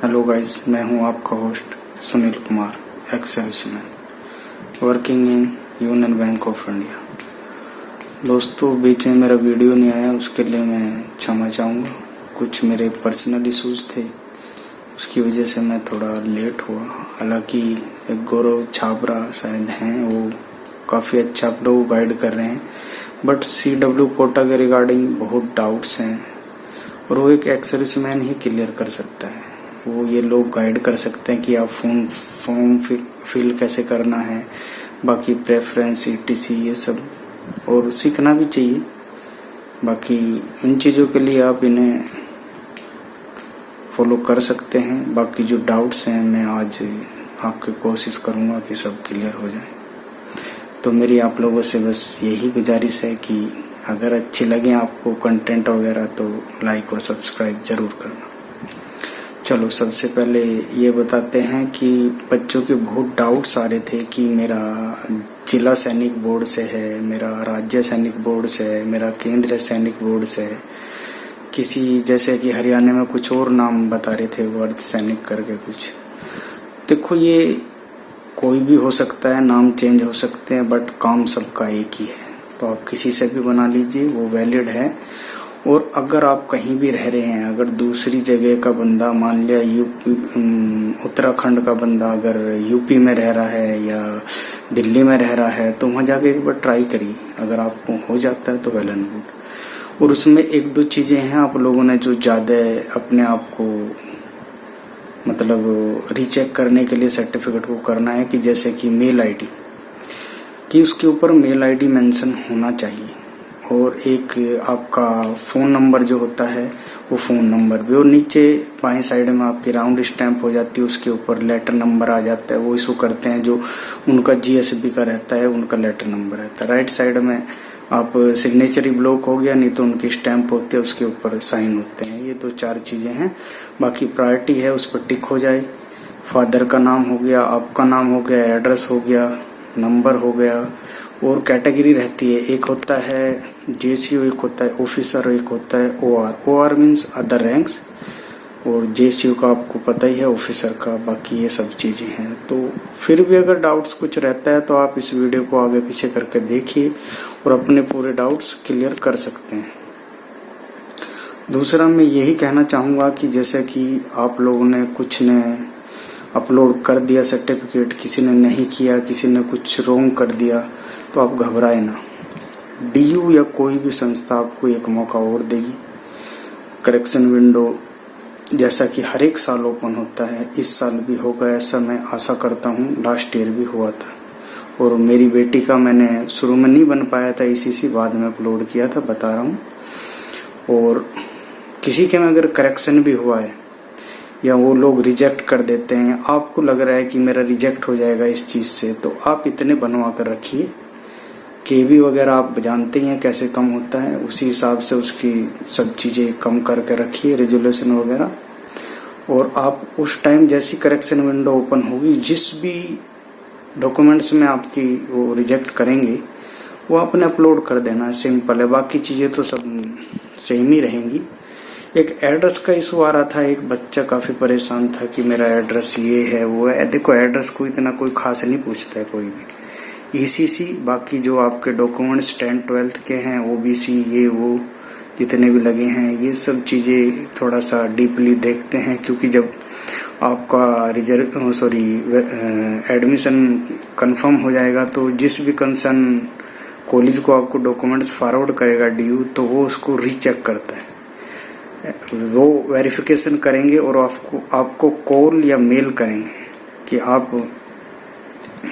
Hello guys, मैं हूं आपका host Sunil Kumar, ex serviceman working in union bank of India. दोस्तों, बीच में मेरा वीडियो नहीं आया, उसके लिए मैं क्षमा चाहूँगा। कुछ मेरे पर्सनल इश्यूज थे, उसकी वजह से मैं थोड़ा लेट हुआ। हालांकि एक गौरव छाबरा शायद हैं, वो काफ़ी अच्छा आप लोग गाइड कर रहे हैं, बट CW कोटा के रिगार्डिंग बहुत डाउट्स हैं और वो एक एक्स सर्विसमैन ही क्लियर कर सकता है। वो ये लोग गाइड कर सकते हैं कि आप फॉर्म फिल कैसे करना है, बाकी प्रेफरेंस ETC ये सब, और सीखना भी चाहिए। बाकी इन चीज़ों के लिए आप इन्हें फॉलो कर सकते हैं। बाकी जो डाउट्स हैं मैं आज आपकी कोशिश करूँगा कि सब क्लियर हो जाए। तो मेरी आप लोगों से बस यही गुजारिश है कि अगर अच्छे लगे आपको कंटेंट वगैरह तो लाइक और सब्सक्राइब जरूर करना। चलो, सबसे पहले ये बताते हैं कि बच्चों के बहुत डाउट्स आ रहे थे कि मेरा जिला सैनिक बोर्ड से है, मेरा राज्य सैनिक बोर्ड से है, मेरा केंद्रीय सैनिक बोर्ड से है, किसी जैसे कि हरियाणा में कुछ और नाम बता रहे थे, वो अर्ध सैनिक करके कुछ। देखो, ये कोई भी हो सकता है, नाम चेंज हो सकते हैं, बट काम सबका एक ही है। तो आप किसी से भी बना लीजिए, वो वैलिड है। और अगर आप कहीं भी रह रहे हैं, अगर दूसरी जगह का बंदा, मान लिया उत्तराखंड का बंदा अगर यूपी में रह रहा है या दिल्ली में रह रहा है, तो वहाँ जाके एक बार ट्राई करिए। अगर आपको हो जाता है तो वेल एंड गुड। और उसमें एक दो चीजें हैं आप लोगों ने जो ज्यादा अपने आप को मतलब रीचेक करने के लिए सर्टिफिकेट को करना है, कि जैसे कि मेल आईडी, कि उसके ऊपर मेल आईडी मेंशन होना चाहिए, और एक आपका फ़ोन नंबर जो होता है वो फ़ोन नंबर भी, और नीचे बाएं साइड में आपकी राउंड स्टैम्प हो जाती है, उसके ऊपर लेटर नंबर आ जाता है। वो इशू करते हैं जो उनका GSB का रहता है, उनका लेटर नंबर रहता है। राइट साइड में आप सिग्नेचर ही ब्लॉक हो गया, नहीं तो उनकी स्टैम्प होती है, उसके ऊपर साइन होते हैं। ये 2-4 चीज़ें हैं। बाकी प्रायोरिटी है, उस पर टिक हो जाए। फादर का नाम हो गया, आपका नाम हो गया, एड्रेस हो गया, नंबर हो गया, और कैटेगरी रहती है। एक होता है JCO, एक होता है ऑफिसर, एक होता है OR मीन्स अदर रैंक्स, और JCO का आपको पता ही है, ऑफिसर का। बाकी ये सब चीज़ें हैं। तो फिर भी अगर डाउट्स कुछ रहता है तो आप इस वीडियो को आगे पीछे करके देखिए और अपने पूरे डाउट्स क्लियर कर सकते हैं। दूसरा, मैं यही कहना चाहूँगा कि जैसे कि आप लोगों ने कुछ ने अपलोड कर दिया सर्टिफिकेट, किसी ने नहीं किया, किसी ने कुछ रॉन्ग कर दिया, तो आप घबराए ना। DU या कोई भी संस्था आपको एक मौका और देगी। करेक्शन विंडो जैसा कि हर एक साल ओपन होता है, इस साल भी होगा, ऐसा मैं आशा करता हूँ। लास्ट ईयर भी हुआ था, और मेरी बेटी का मैंने शुरू में नहीं बन पाया था, इसी बाद में अपलोड किया था, बता रहा हूँ। और किसी के में अगर करेक्शन भी हुआ है या वो लोग रिजेक्ट कर देते हैं, आपको लग रहा है कि मेरा रिजेक्ट हो जाएगा इस चीज़ से, तो आप इतने बनवा कर रखिए। KB वगैरह आप जानते हैं कैसे कम होता है, उसी हिसाब से उसकी सब चीज़ें कम करके रखिए, रेजोल्यूशन वगैरह। और आप उस टाइम जैसी करेक्शन विंडो ओपन होगी, जिस भी डॉक्यूमेंट्स में आपकी वो रिजेक्ट करेंगे वो आपने अपलोड कर देना है। सिंपल है, बाकी चीज़ें तो सब सेम ही रहेंगी। एक एड्रेस का इशू आ रहा था, एक बच्चा काफ़ी परेशान था कि मेरा एड्रेस ये है वो है। देखो, एड्रेस को इतना कोई खास नहीं पूछता है कोई भी। ECC, बाकी जो आपके डॉक्यूमेंट्स 10-12 के हैं, OBC, ये वो जितने भी लगे हैं, ये सब चीज़ें थोड़ा सा डीपली देखते हैं, क्योंकि जब आपका एडमिशन कंफर्म हो जाएगा तो जिस भी कंसर्न कॉलेज को आपको डॉक्यूमेंट्स फॉरवर्ड करेगा DU, तो वो उसको रीचेक करता है, वो वेरिफिकेशन करेंगे और आपको कॉल या मेल करेंगे कि आप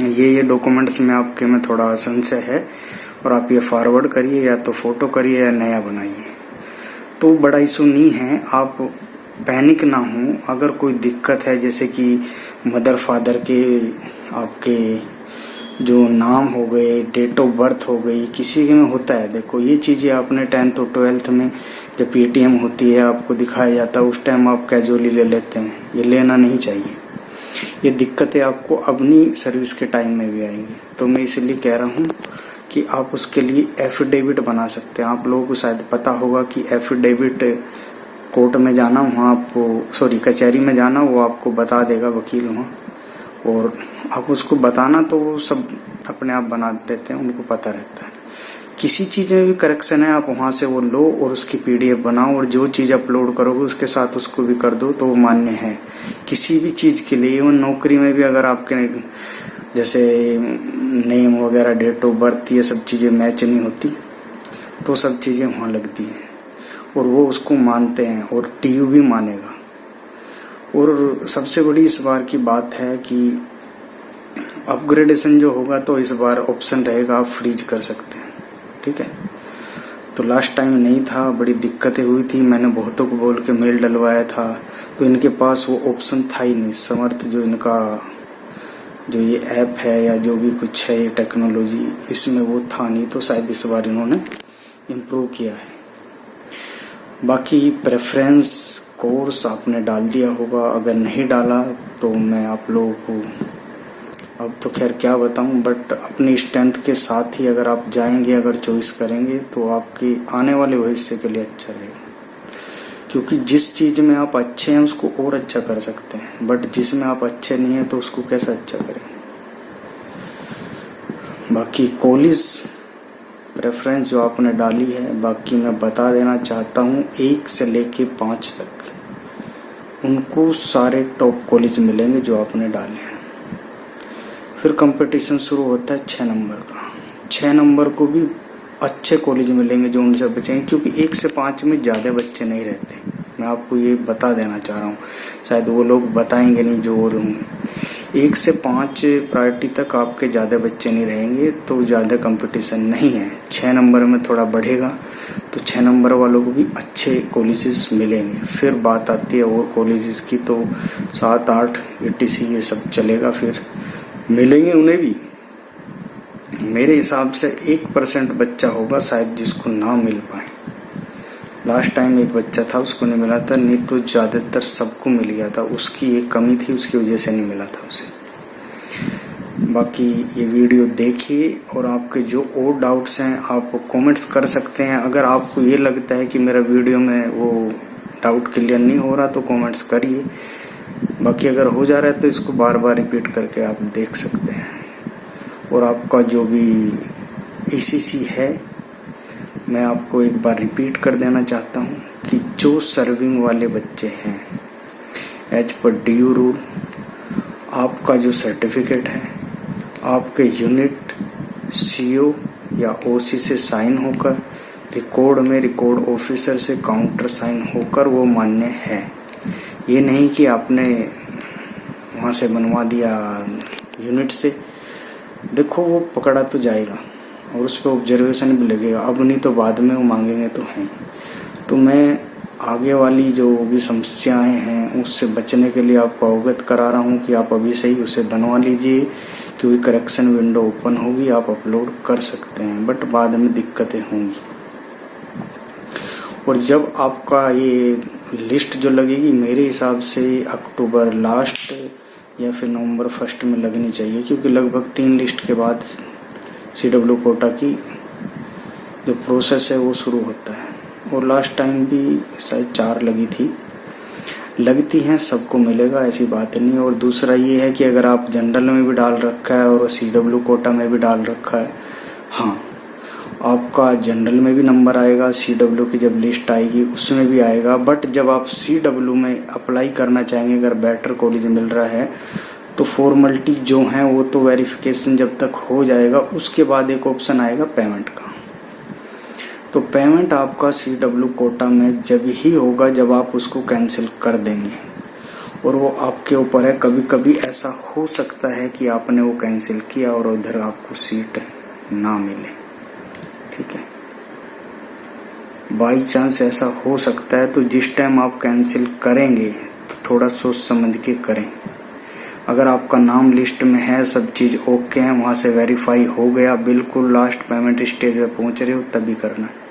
ये डॉक्यूमेंट्स में आपके में थोड़ा संशय है और आप ये फॉरवर्ड करिए, या तो फोटो करिए या नया बनाइए। तो बड़ा इशू नहीं है, आप पैनिक ना हो। अगर कोई दिक्कत है, जैसे कि मदर फादर के आपके जो नाम हो गए, डेट ऑफ बर्थ हो गई, किसी के में होता है। देखो, ये चीज़ें आपने 10th और 12th में जब PTM होती है आपको दिखाया जाता है, उस टाइम आप कैजुअली ले लेते हैं, ये लेना नहीं चाहिए। ये दिक्कतें आपको अपनी सर्विस के टाइम में भी आएंगी। तो मैं इसलिए कह रहा हूँ कि आप उसके लिए एफिडेविट बना सकते हैं। आप लोगों को शायद पता होगा कि एफिडेविट कोर्ट में जाना, वहाँ आपको सॉरी कचहरी में जाना, वो आपको बता देगा वकील वहाँ, और आप उसको बताना तो वो सब अपने आप बना देते हैं, उनको पता रहता है। किसी चीज़ में भी करेक्शन है, आप वहाँ से वो लो और उसकी PDF बनाओ, और जो चीज़ अपलोड करोगे उसके साथ उसको भी कर दो, तो वो मान्य है किसी भी चीज़ के लिए। इवन नौकरी में भी अगर आपके जैसे नेम वगैरह, डेट ऑफ बर्थ, ये सब चीज़ें मैच नहीं होती तो सब चीज़ें वहाँ लगती हैं, और वो उसको मानते हैं, और TU भी मानेगा। और सबसे बड़ी इस बार की बात है कि अपग्रेडेशन जो होगा तो इस बार ऑप्शन रहेगा, आप फ्रीज कर सकते हैं, ठीक है। तो लास्ट टाइम नहीं था, बड़ी दिक्कतें हुई थी, मैंने बहुतों को बोल के मेल डलवाया था, तो इनके पास वो ऑप्शन था ही नहीं। समर्थ जो इनका जो ये ऐप है या जो भी कुछ है ये टेक्नोलॉजी, इसमें वो था नहीं, तो शायद इस बार इन्होंने इम्प्रूव किया है। बाकी प्रेफरेंस कोर्स आपने डाल दिया होगा, अगर नहीं डाला तो मैं आप लोगों को अब तो खैर क्या बताऊं, बट अपनी स्ट्रेंथ के साथ ही अगर आप जाएंगे, अगर चॉइस करेंगे तो आपके आने वाले भविष्य के लिए अच्छा रहेगा। क्योंकि जिस चीज़ में आप अच्छे हैं उसको और अच्छा कर सकते हैं, बट जिसमें आप अच्छे नहीं हैं तो उसको कैसे अच्छा करें। बाकी कॉलेज प्रेफरेंस जो आपने डाली है, बाकी मैं बता देना चाहता हूँ 1 से लेके 5 तक उनको सारे टॉप कॉलेज मिलेंगे जो आपने डाले हैं। फिर कंपटीशन शुरू होता है 6 नंबर का। 6 नंबर को भी अच्छे कॉलेज मिलेंगे जो उनसे बचेंगे, क्योंकि 1 से 5 में ज़्यादा बच्चे नहीं रहते। मैं आपको ये बता देना चाह रहा हूँ, शायद वो लोग बताएंगे नहीं जो और होंगे। 1 से 5 प्रायोरिटी तक आपके ज़्यादा बच्चे नहीं रहेंगे, तो ज़्यादा कंपटीशन नहीं है। 6 नंबर में थोड़ा बढ़ेगा, तो 6 नंबर वालों को भी अच्छे कॉलेजेस मिलेंगे। फिर बात आती है और कॉलेजेस की, तो 7, 8 ETC ये सब चलेगा, फिर मिलेंगे उन्हें भी। मेरे हिसाब से 1% बच्चा होगा शायद जिसको ना मिल पाए। लास्ट टाइम एक बच्चा था उसको नहीं मिला था, नहीं तो ज़्यादातर सबको मिल गया था। उसकी एक कमी थी, उसकी वजह से नहीं मिला था उसे। बाकी ये वीडियो देखिए, और आपके जो और डाउट्स हैं आप कमेंट्स कर सकते हैं। अगर आपको ये लगता है कि मेरा वीडियो में वो डाउट क्लियर नहीं हो रहा तो कमेंट्स करिए। बाकी अगर हो जा रहा है तो इसको बार बार रिपीट करके आप देख सकते हैं। और आपका जो भी ECC है, मैं आपको एक बार रिपीट कर देना चाहता हूँ कि जो सर्विंग वाले बच्चे हैं, एज पर DU रूल, आपका जो सर्टिफिकेट है आपके यूनिट CO या OC से साइन होकर, रिकॉर्ड में रिकॉर्ड ऑफिसर से काउंटर साइन होकर वो मान्य है। ये नहीं कि आपने वहाँ से बनवा दिया यूनिट से, देखो वो पकड़ा तो जाएगा और उस पर ऑब्जर्वेशन भी लगेगा। अब नहीं तो बाद में वो मांगेंगे तो हैं। तो मैं आगे वाली जो भी समस्याएं हैं उससे बचने के लिए आपको अवगत करा रहा हूँ कि आप अभी से ही उसे बनवा लीजिए, क्योंकि करेक्शन विंडो ओपन होगी, आप अपलोड कर सकते हैं, बट बाद में दिक्कतें होंगी। और जब आपका ये लिस्ट जो लगेगी, मेरे हिसाब से अक्टूबर लास्ट या फिर नवंबर 1 में लगनी चाहिए, क्योंकि लगभग 3 लिस्ट के बाद CW कोटा की जो प्रोसेस है वो शुरू होता है। और लास्ट टाइम भी शायद 4 लगी थी, लगती हैं, सबको मिलेगा, ऐसी बात नहीं। और दूसरा ये है कि अगर आप जनरल में भी डाल रखा है और CW कोटा में भी डाल रखा है, हाँ आपका जनरल में भी नंबर आएगा, CW की जब लिस्ट आएगी उसमें भी आएगा। बट जब आप CW में अप्लाई करना चाहेंगे, अगर बेटर कॉलेज मिल रहा है, तो फॉर्मेलिटी जो है वो तो वेरिफिकेशन जब तक हो जाएगा, उसके बाद एक ऑप्शन आएगा पेमेंट का। तो पेमेंट आपका CW कोटा में जब ही होगा जब आप उसको कैंसिल कर देंगे, और वो आपके ऊपर है। कभी कभी ऐसा हो सकता है कि आपने वो कैंसिल किया और उधर आपको सीट ना मिले, ठीक है, बाई चांस ऐसा हो सकता है। तो जिस टाइम आप कैंसिल करेंगे तो थोड़ा सोच समझ के करें। अगर आपका नाम लिस्ट में है, सब चीज़ ओके है, वहाँ से वेरीफाई हो गया, बिल्कुल लास्ट पेमेंट स्टेज पे पहुँच रहे हो, तभी करना है।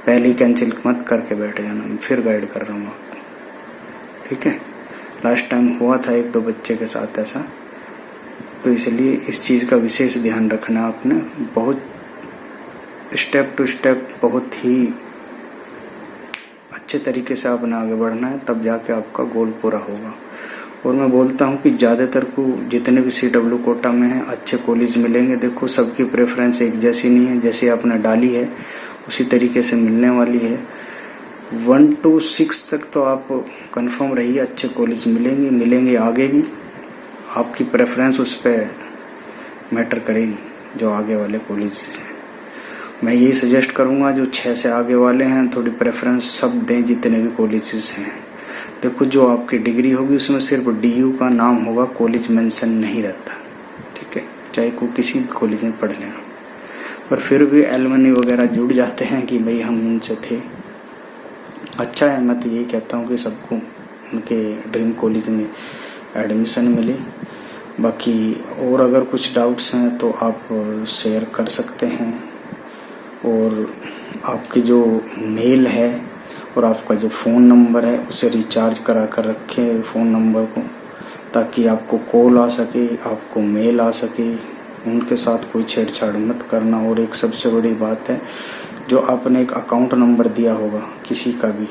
पहले ही कैंसिल मत करके बैठ जाना। मैं फिर गाइड कर रहा हूँ आपको, ठीक है। लास्ट टाइम हुआ था 1-2 बच्चे के साथ ऐसा, तो इसलिए इस चीज़ का विशेष ध्यान रखना आपने। बहुत स्टेप टू स्टेप बहुत ही अच्छे तरीके से आपने आगे बढ़ना है, तब जाके आपका गोल पूरा होगा। और मैं बोलता हूँ कि ज़्यादातर को जितने भी CW कोटा में हैं अच्छे कॉलेज मिलेंगे। देखो सबकी प्रेफरेंस एक जैसी नहीं है, जैसे आपने डाली है उसी तरीके से मिलने वाली है। 1 to 6 तक तो आप कंफर्म रहिए, अच्छे कॉलेज मिलेंगे आगे भी। आपकी प्रेफरेंस उस पर मैटर करेगी जो आगे वाले कॉलेज हैं। मैं यही सजेस्ट करूँगा जो 6 से आगे वाले हैं थोड़ी प्रेफरेंस सब दें जितने भी कॉलेजेस हैं। देखो जो आपकी डिग्री होगी उसमें सिर्फ DU का नाम होगा, कॉलेज मेंशन नहीं रहता, ठीक है, चाहे कोई किसी भी कॉलेज में पढ़ लेना। पर फिर भी एलुमनी वगैरह जुड़ जाते हैं कि भाई हम उनसे थे। अच्छा है, मैं तो यही कहता हूँ कि सबको उनके ड्रीम कॉलेज में एडमिशन मिले। बाकी और अगर कुछ डाउट्स हैं तो आप शेयर कर सकते हैं। और आपकी जो मेल है और आपका जो फ़ोन नंबर है उसे रिचार्ज करा कर रखें फ़ोन नंबर को, ताकि आपको कॉल आ सके, आपको मेल आ सके। उनके साथ कोई छेड़छाड़ मत करना। और एक सबसे बड़ी बात है, जो आपने एक अकाउंट नंबर दिया होगा किसी का भी,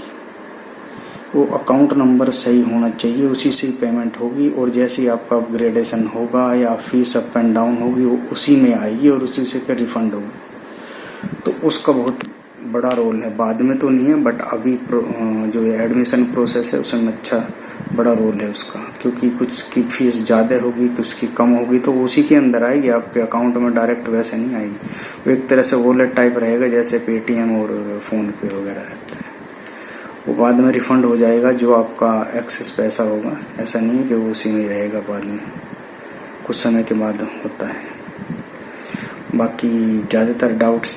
वो अकाउंट नंबर सही होना चाहिए, उसी से ही पेमेंट होगी। और जैसे ही आपका अपग्रेडेशन होगा या फीस अप एंड डाउन होगी वो उसी में आएगी और उसी से फिर रिफंड होगी। तो उसका बहुत बड़ा रोल है, बाद में तो नहीं है बट अभी जो एडमिशन प्रोसेस है उसमें अच्छा बड़ा रोल है उसका। क्योंकि कुछ की फीस ज़्यादा होगी, कुछ की कम होगी, तो उसी के अंदर आएगी, आपके अकाउंट में डायरेक्ट वैसे नहीं आएगी। वो एक तरह से वॉलेट टाइप रहेगा, जैसे पेटीएम और फ़ोन पे वगैरह रहता है। वो बाद में रिफंड हो जाएगा जो आपका एक्सेस पैसा होगा। ऐसा नहीं है कि वो उसी में रहेगा, बाद में कुछ समय के बाद होता है। बाकी ज़्यादातर डाउट्स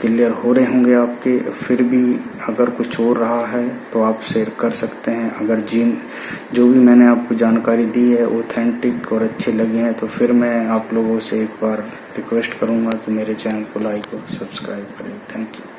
क्लियर हो रहे होंगे आपके। फिर भी अगर कुछ हो रहा है तो आप शेयर कर सकते हैं। अगर जो भी मैंने आपको जानकारी दी है ऑथेंटिक और अच्छे लगे हैं तो फिर मैं आप लोगों से एक बार रिक्वेस्ट करूंगा कि मेरे चैनल को लाइक और सब्सक्राइब करें। Thank you.